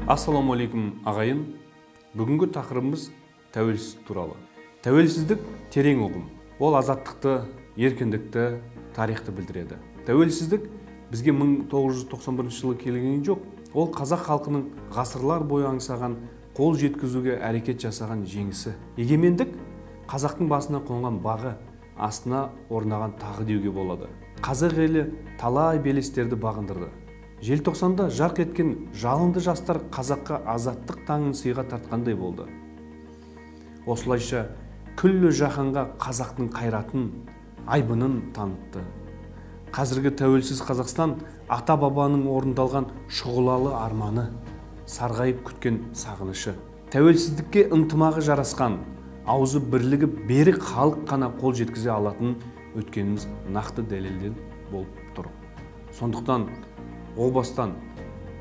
Ассаламуалейкум ағайын. Бүгінгі тақырыбымыз тәуелсіздік туралы. Тәуелсіздік терең ұғым. Ол азаттықты, еркіндікті, тарихты білдіреді. Тәуелсіздік бізге 1991 жылы келген жоқ. Ол қазақ халқының ғасырлар бойы аңсаған, қол жеткізуге әрекет жасаған жеңісі. Егемендік қазақтың басына қонған бағы, астына орнаған тағы деуге болады. Қазақ елі талай белестерді бағындырды. Желтоқсанда жарқ еткен жалынды жастар қазаққа азаттық таңын сыйға тартқандай болды. Осылайша күллі жаһанға қазақтың қайратын, айбынын танытты. Қазіргі тәуелсіз Қазақстан ата-бабаның орындалған шұғылалы арманы, сарғайып күткен сағынышы. Тәуелсіздікке ынтымағы жарасқан, аузы бірлігі берік халық қана қол жеткізе алатын өткеніміз нақты дәлелден болып тұр. Сондықтан о бастан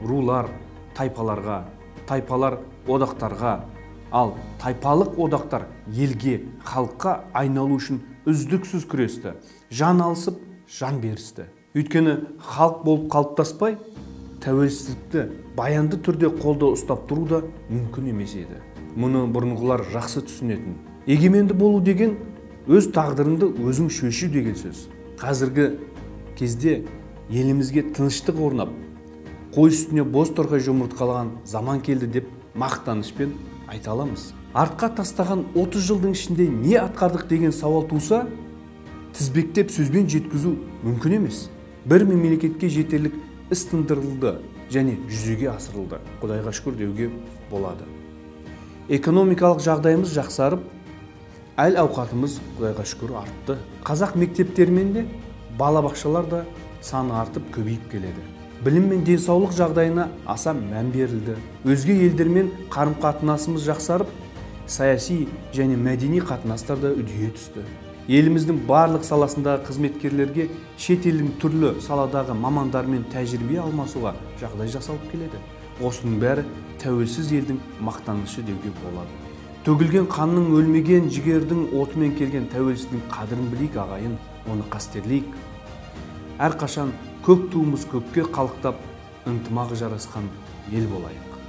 рулар тайпаларға, тайпалар одақтарға, ал тайпалық одақтар елге, халыққа айналу үшін үздіксіз күресті, жан алысып, жан берісті. Өйткені халық болып қалыптаспай, тәуелсіздікті баянды түрде қолда ұстап тұру да мүмкін емес еді. Мұны бұрынғылар жақсы түсінетін. Егеменді болу деген өз тағдырыңды өзің шешу деген сөз. Қазіргі кезде елімізге тыныштық орнап, қой үстіне боз торғай жұмыртқалаған заман келді деп мақтанышпен айта аламыз. Артқа тастаған 30 жылдың ішінде не атқардық деген сауал туса, тізбектеп сөзбен жеткізу мүмкін емес. Бір мемлекетке жетерлік іс тындырылды және жүзеге асырылды. Құдайға шүкір деуге болады. Экономикалық жағдайымыз жақсарып, әл ауқатымыз Құдайға шүкір артты. Қазақ мектептермен де, балабақшалар да саны артып көбейіп келеді. Білім мен денсаулық жағдайына аса мән берілді. Өзге елдермен қарым-қатынасымыз жақсарып, саяси және мәдени қатынастар да үдейе түсті. Еліміздің барлық саласындағы қызметкерлерге шет елдің түрлі саладағы мамандармен тәжірибе алмасуға жағдай жасалып келеді. Осының бәрі тәуелсіз елдің мақтанышы деуге болады. Төгілген қанның өлмеген жігердің отымен келген тәуелсіздің қадірін білейік ағайын, оны қастерлейік. Әрқашан көк туымыз көкке қалықтап, ынтымағы жарасқан ел болайық.